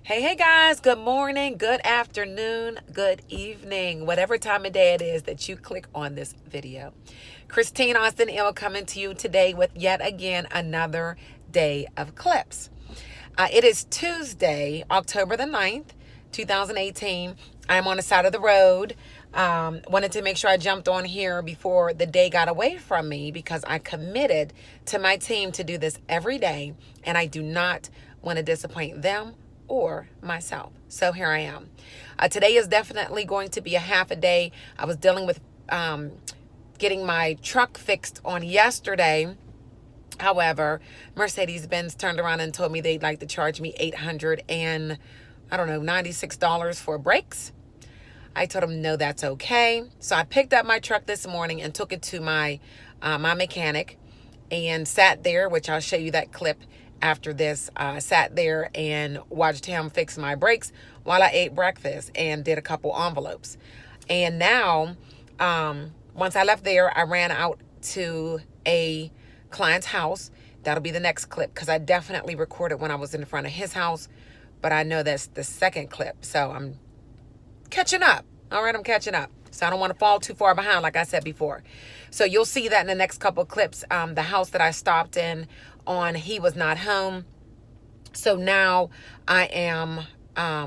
Hey guys, good morning, good afternoon, good evening, whatever time of day it is that you click on this video. Christine Austin Ill coming to you today with yet again another day of clips. It is Tuesday, October the 9th, 2018. I'm on the side of the road. Wanted to make sure I jumped on here before the day got away from me because I committed to my team to do this every day, and I do not want to disappoint them or myself. So here I am. Today is definitely going to be a half a day. I was dealing with getting my truck fixed on yesterday. However, Mercedes-Benz turned around and told me they'd like to charge me $96 for brakes. I told them no, that's okay. So I picked up my truck this morning and took it to my mechanic and sat there, which I'll show you that clip after this. Sat there and watched him fix my brakes while I ate breakfast and did a couple envelopes. And now, once I left there, I ran out to a client's house. That'll be the next clip because I definitely recorded when I was in front of his house, but I know that's the second clip. So I'm catching up. All right, I'm catching up. So I don't want to fall too far behind, like I said before. So you'll see that in the next couple of clips. The house that I stopped in on, he was not home. So now I am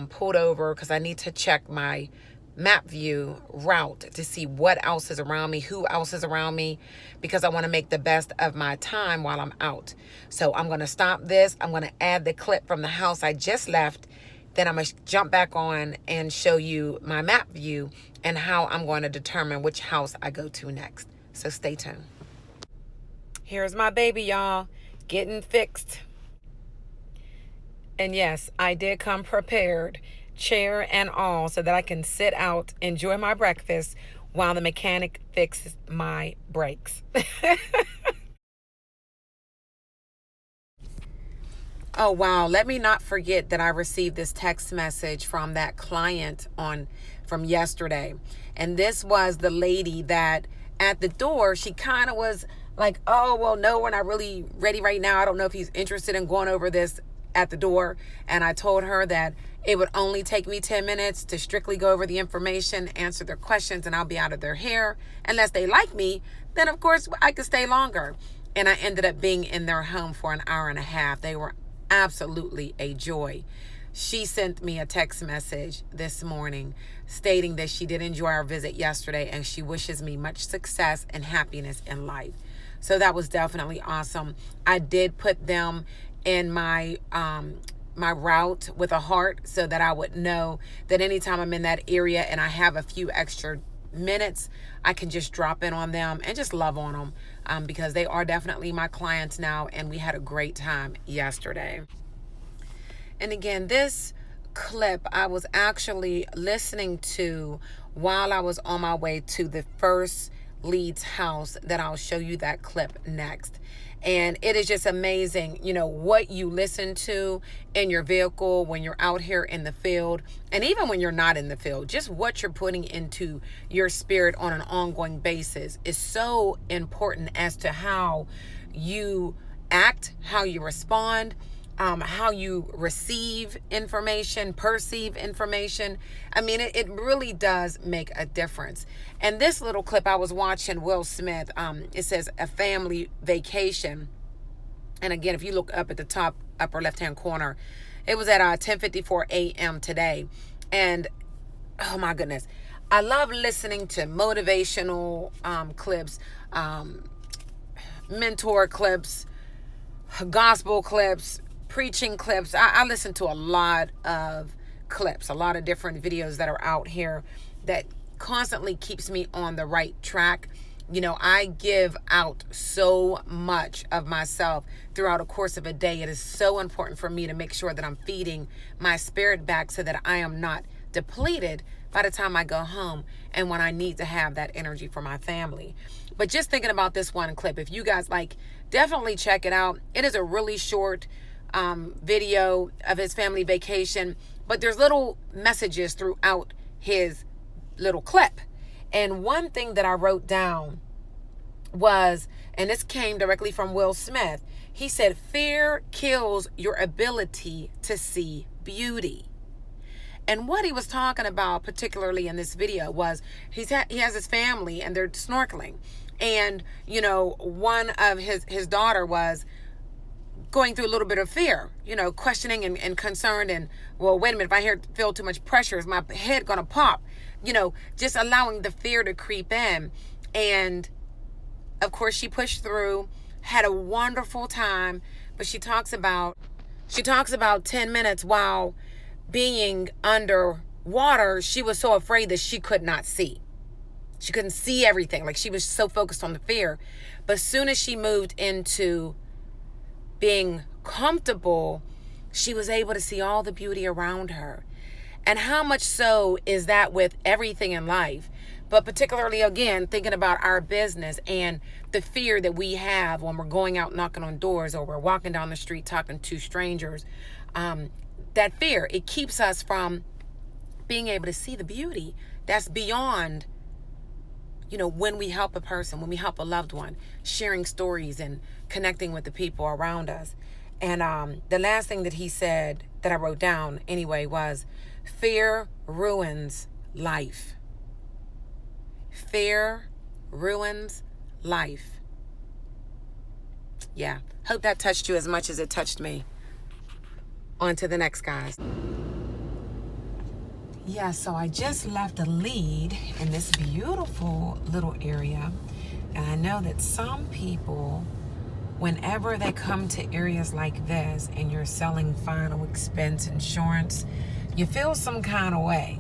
pulled over because I need to check my map view route to see what else is around me, who else is around me, because I want to make the best of my time while I'm out. So I'm going to stop this. I'm going to add the clip from the house I just left. Then I'm going to jump back on and show you my map view and how I'm going to determine which house I go to next. So stay tuned. Here's my baby, y'all, getting fixed. And yes, I did come prepared, chair and all, so that I can sit out, enjoy my breakfast while the mechanic fixes my brakes. Oh, wow. Let me not forget that I received this text message from that client from yesterday. And this was the lady that at the door, she kind of was like, oh, well, no, we're not really ready right now. I don't know if he's interested in going over this at the door. And I told her that it would only take me 10 minutes to strictly go over the information, answer their questions, and I'll be out of their hair. Unless they like me, then of course I could stay longer. And I ended up being in their home for an hour and a half. They were absolutely a joy. She sent me a text message this morning stating that she did enjoy our visit yesterday and she wishes me much success and happiness in life. So that was definitely awesome. I did put them in my my route with a heart so that I would know that anytime I'm in that area and I have a few extra minutes, I can just drop in on them and just love on them because they are definitely my clients now, and we had a great time yesterday. And again, this clip I was actually listening to while I was on my way to the first lead's house that I'll show you that clip next. And it is just amazing, what you listen to in your vehicle when you're out here in the field, and even when you're not in the field, just what you're putting into your spirit on an ongoing basis is so important as to how you act, how you respond, how you receive information, perceive information. I mean, it really does make a difference. And this little clip I was watching, Will Smith, it says a family vacation. And again, if you look up at the top upper left-hand corner, it was at 10:54 a.m. today. And oh my goodness, I love listening to motivational clips, mentor clips, gospel clips, preaching clips. I listen to a lot of clips, a lot of different videos that are out here that constantly keeps me on the right track. I give out so much of myself throughout the course of a day. It is so important for me to make sure that I'm feeding my spirit back so that I am not depleted by the time I go home and when I need to have that energy for my family. But just thinking about this one clip, if you guys like, definitely check it out. It is a really short video of his family vacation, but there's little messages throughout his little clip. And one thing that I wrote down was, and this came directly from Will Smith, He said, fear kills your ability to see beauty. And what he was talking about, particularly in this video, was he has his family and they're snorkeling. And, you know, one of his daughter was going through a little bit of fear, you know, questioning and concerned. And, well, wait a minute, if I feel too much pressure, is my head going to pop? You know, just allowing the fear to creep in. And, of course, she pushed through, had a wonderful time. But she talks about 10 minutes while being underwater, she was so afraid that she could not see. She couldn't see everything. Like, she was so focused on the fear. But as soon as she moved into being comfortable, she was able to see all the beauty around her. And how much so is that with everything in life? But particularly, again, thinking about our business and the fear that we have when we're going out knocking on doors or we're walking down the street talking to strangers. That fear, it keeps us from being able to see the beauty that's beyond, you know, when we help a person, when we help a loved one, sharing stories and connecting with the people around us. And the last thing that he said that I wrote down anyway was, fear ruins life. Fear ruins life. Yeah, hope that touched you as much as it touched me. On to the next, guys. Yeah, so I just left a lead in this beautiful little area. And I know that some people, whenever they come to areas like this and you're selling final expense insurance, you feel some kind of way.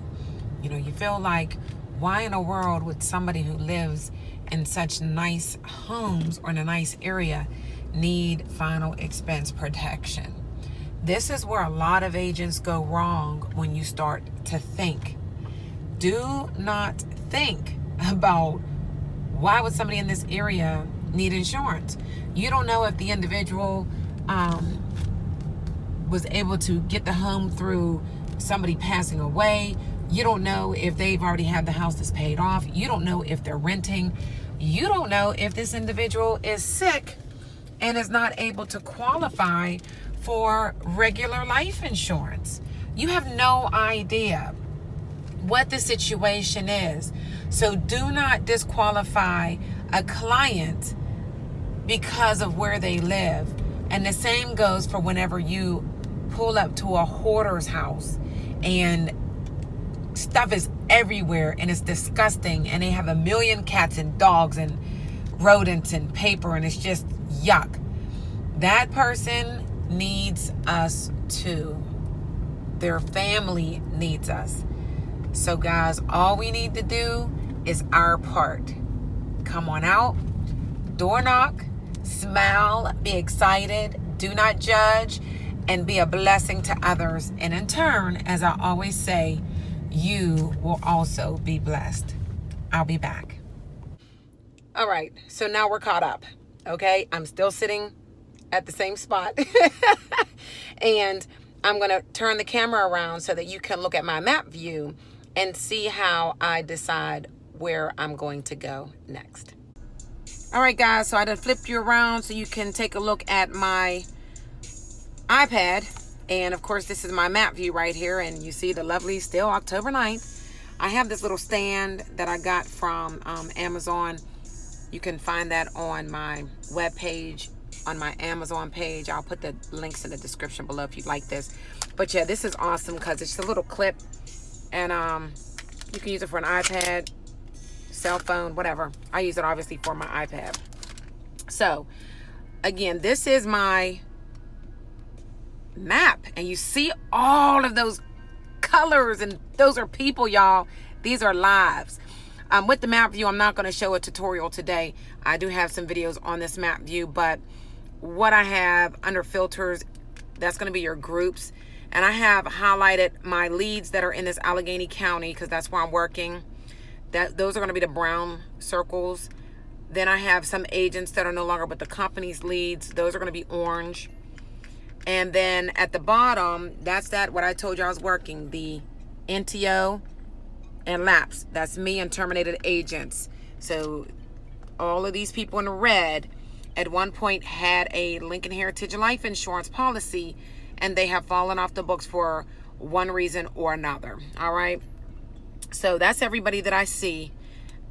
You know, you feel like, why in the world would somebody who lives in such nice homes or in a nice area need final expense protection? This is where a lot of agents go wrong when you start to think. Do not think about, why would somebody in this area need insurance? You don't know if the individual was able to get the home through somebody passing away. You don't know if they've already had the house that's paid off. You don't know if they're renting. You don't know if this individual is sick and is not able to qualify for regular life insurance. You have no idea what the situation is. So do not disqualify a client because of where they live. And the same goes for whenever you pull up to a hoarder's house and stuff is everywhere and it's disgusting and they have a million cats and dogs and rodents and paper and it's just yuck. That person needs us too. Their family needs us. So guys, all we need to do is our part. Come on out, door knock, smile, be excited, do not judge, and be a blessing to others. And in turn, as I always say, you will also be blessed. I'll be back. All right, so now we're caught up. Okay, I'm still sitting at the same spot. And I'm going to turn the camera around so that you can look at my map view and see how I decide where I'm going to go next. All right, guys, so I done flipped you around so you can take a look at my iPad. And of course, this is my map view right here. And you see the lovely, still October 9th. I have this little stand that I got from Amazon. You can find that on my webpage, on my Amazon page. I'll put the links in the description below if you'd like this. But yeah, this is awesome because it's just a little clip. And you can use it for an iPad, cell phone, whatever. I use it obviously for my iPad. So again, this is my map. And you see all of those colors, and those are people, y'all. These are lives. With the map view, I'm not going to show a tutorial today. I do have some videos on this map view, but what I have under filters, that's going to be your groups. And I have highlighted my leads that are in this Allegheny County because that's where I'm working. Those are going to be the brown circles. Then I have some agents that are no longer with the company's leads. Those are going to be orange. And then at the bottom, that's what I told you I was working, the NTO and lapse. That's me and terminated agents. So all of these people in the red. at one point had a Lincoln Heritage life insurance policy, and they have fallen off the books for one reason or another. All right. So that's everybody that I see.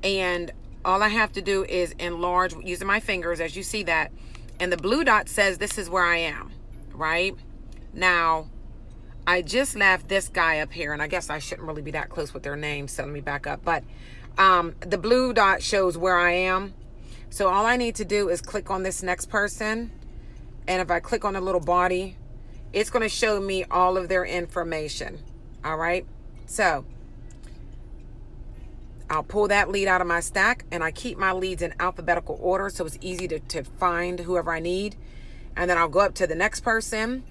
And all I have to do is enlarge using my fingers, as you see that. And the blue dot says this is where I am, right? Now, I just left this guy up here, and I guess I shouldn't really be that close with their names, so let me back up. But the blue dot shows where I am. So all I need to do is click on this next person. And if I click on the little body, it's going to show me all of their information. All right. So I'll pull that lead out of my stack, and I keep my leads in alphabetical order so it's easy to find whoever I need. And then I'll go up to the next person.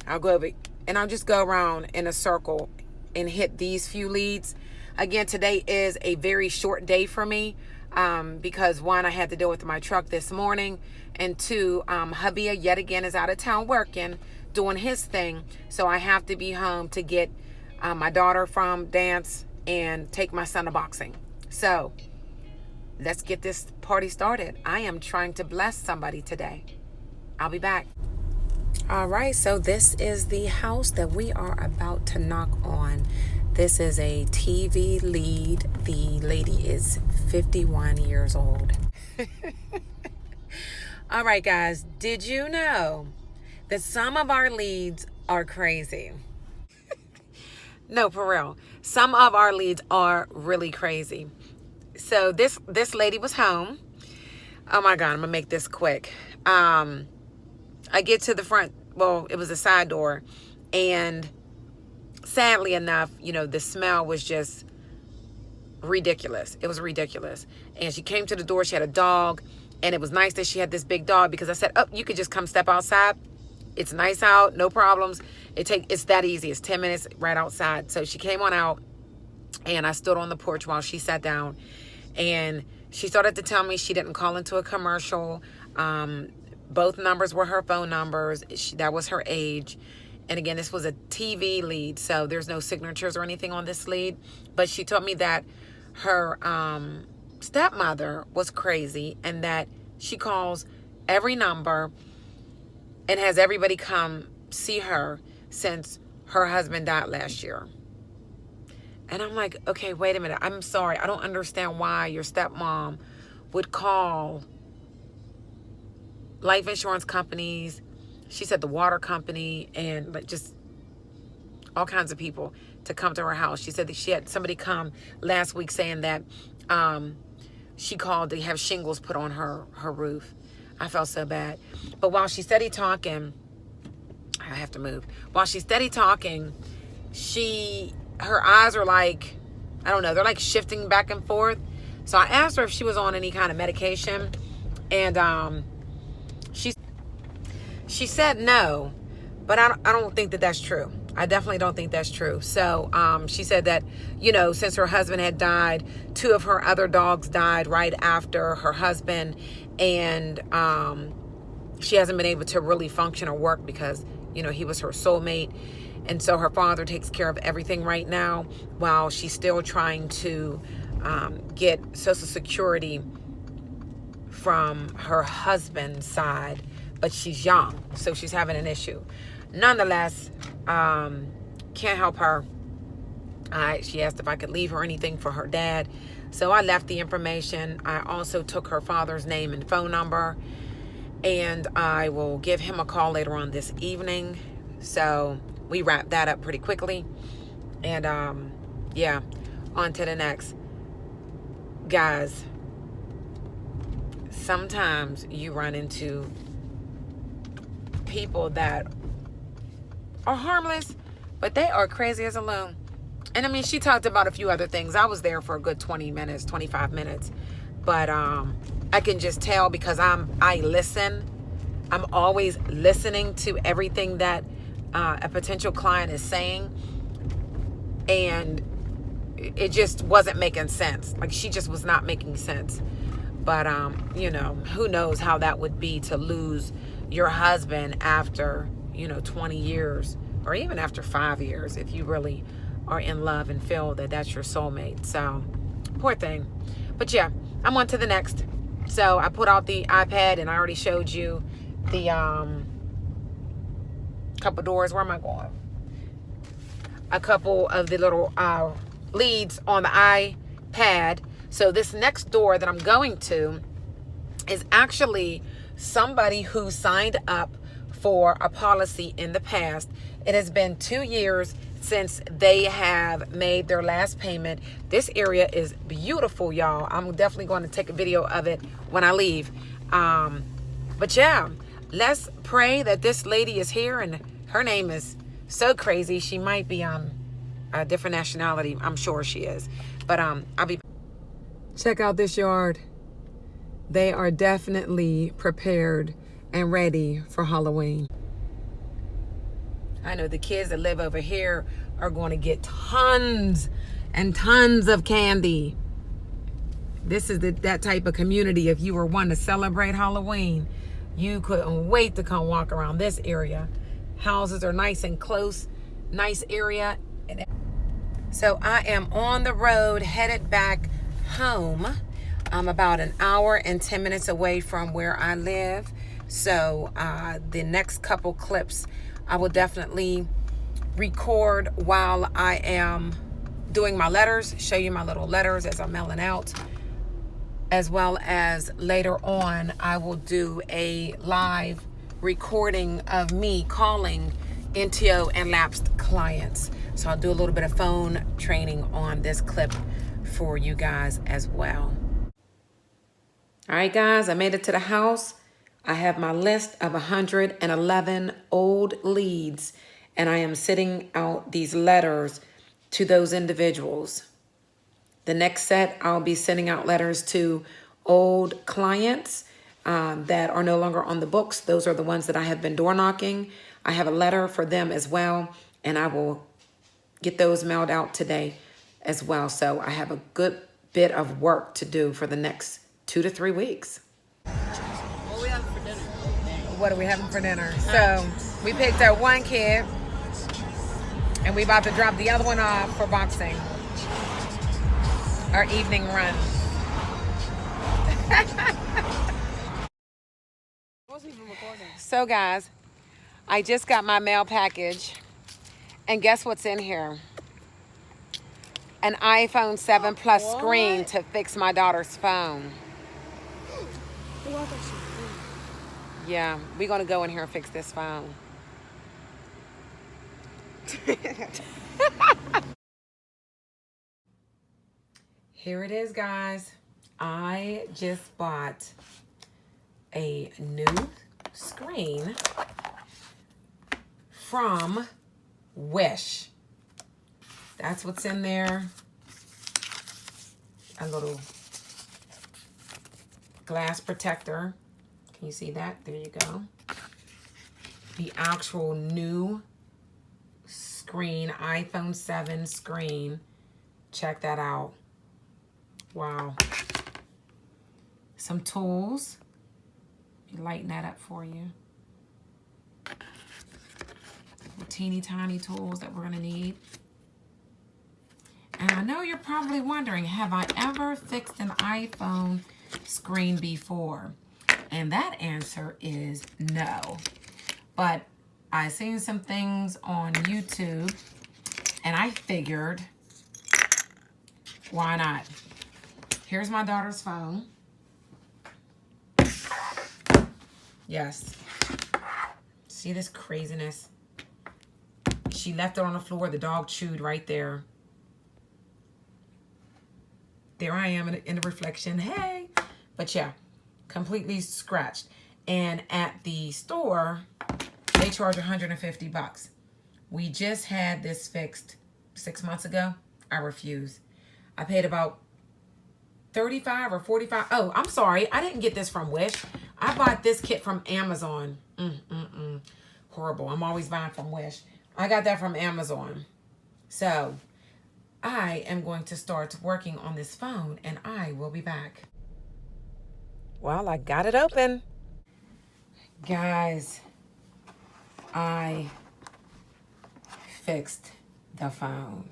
I'll go over and I'll just go around in a circle and hit these few leads. Again, today is a very short day for me because one, I had to deal with my truck this morning, and two, hubby yet again is out of town working, doing his thing. So I have to be home to get my daughter from dance and take my son to boxing. So let's get this party started. I am trying to bless somebody today. I'll be back. All right, so this is the house that we are about to knock on. This is a TV lead. The lady is 51 years old. All right, guys, did you know that some of our leads are crazy? No, for real. Some of our leads are really crazy. So this lady was home. Oh my God, I'm gonna make this quick. I get to the front, well, it was a side door, and sadly enough, you know, the smell was just ridiculous. It was ridiculous. And she came to the door, she had a dog, and it was nice that she had this big dog because I said, oh, you could just come step outside. It's nice out, no problems. It's that easy. It's 10 minutes right outside. So she came on out, and I stood on the porch while she sat down, and she started to tell me she didn't call into a commercial. Both numbers were her phone numbers. That was her age. And again, this was a TV lead, so there's no signatures or anything on this lead. But she told me that her stepmother was crazy, and that she calls every number and has everybody come see her since her husband died last year. And I'm like, okay, wait a minute. I'm sorry. I don't understand why your stepmom would call life insurance companies. She said the water company, and like just all kinds of people to come to her house. She said that she had somebody come last week saying that she called to have shingles put on her roof. I felt so bad. But while she's steady talking, I have to move. While she's steady talking, her eyes are like, I don't know, they're like shifting back and forth. So I asked her if she was on any kind of medication, and she said no, but I don't think that that's true. I definitely don't think that's true. So she said that, you know, since her husband had died, 2 of her other dogs died right after her husband, and she hasn't been able to really function or work because, you know, he was her soulmate. And so her father takes care of everything right now while she's still trying to get Social Security from her husband's side, but she's young, so she's having an issue. Nonetheless, can't help her. She asked if I could leave her anything for her dad, so I left the information. I also took her father's name and phone number, and I will give him a call later on this evening. So we wrapped that up pretty quickly, and yeah, on to the next. Guys, sometimes you run into people that are harmless, but they are crazy as a loon. And I mean, she talked about a few other things. I was there for a good 20 minutes, 25 minutes. But I can just tell because I listen. I'm always listening to everything that a potential client is saying. And it just wasn't making sense. Like, she just was not making sense. But, you know, who knows how that would be to lose your husband after, you know, 20 years or even after 5 years, if you really are in love and feel that that's your soulmate. So, poor thing. But yeah, I'm on to the next. So I put out the iPad, and I already showed you the couple doors. Where am I going? A couple of the little leads on the iPad. So this next door that I'm going to is actually somebody who signed up for a policy in the past. It has been 2 years since they have made their last payment. This area is beautiful, y'all. I'm definitely going to take a video of it when I leave. But yeah, let's pray that this lady is here, and her name is so crazy. She might be a different nationality. I'm sure she is. But I'll be. Check out this yard. They are definitely prepared and ready for Halloween. I know the kids that live over here are going to get tons and tons of candy. This is that type of community. If you were one to celebrate Halloween, you couldn't wait to come walk around this area. Houses are nice and close, nice area. So I am on the road headed back home. I'm about an hour and 10 minutes away from where I live. So the next couple clips I will definitely record while I am doing my letters, show you my little letters as I'm mailing out, as well as later on I will do a live recording of me calling NTO and lapsed clients. So I'll do a little bit of phone training on this clip for you guys as well. All right, guys, I made it to the house. I have my list of 111 old leads, and I am sending out these letters to those individuals. The next set, I'll be sending out letters to old clients that are no longer on the books. Those are the ones that I have been door knocking. I have a letter for them as well, and I will get those mailed out today as well. So I have a good bit of work to do for the next 2 to 3 weeks. What are we having for dinner? So we picked up one kid, and we about to drop the other one off for boxing. Our evening run. So guys, I just got my mail package, and guess what's in here? An iPhone 7 Plus screen to fix my daughter's phone. Yeah, we're gonna go in here and fix this phone. Here it is, guys. I just bought a new screen from Wish. That's what's in there. A little glass protector. Can you see that? There you go. The actual new screen, iPhone 7 screen. Check that out. Wow. Some tools. Lighten that up for you. Teeny tiny tools that we're gonna need. And I know you're probably wondering, have I ever fixed an iPhone screen before? And that answer is no. But I seen some things on YouTube, and I figured, why not? Here's my daughter's phone. Yes. See this craziness? She left it on the floor. The dog chewed right there. There I am in the reflection. Hey. But yeah, completely scratched. And at the store, they charge $150. We just had this fixed 6 months ago. I refuse. I paid about $35 or $45. Oh, I'm sorry. I didn't get this from Wish. I bought this kit from Amazon. Horrible. I'm always buying from Wish. I got that from Amazon. So I am going to start working on this phone, and I will be back. Well, I got it open. Guys, I fixed the phone.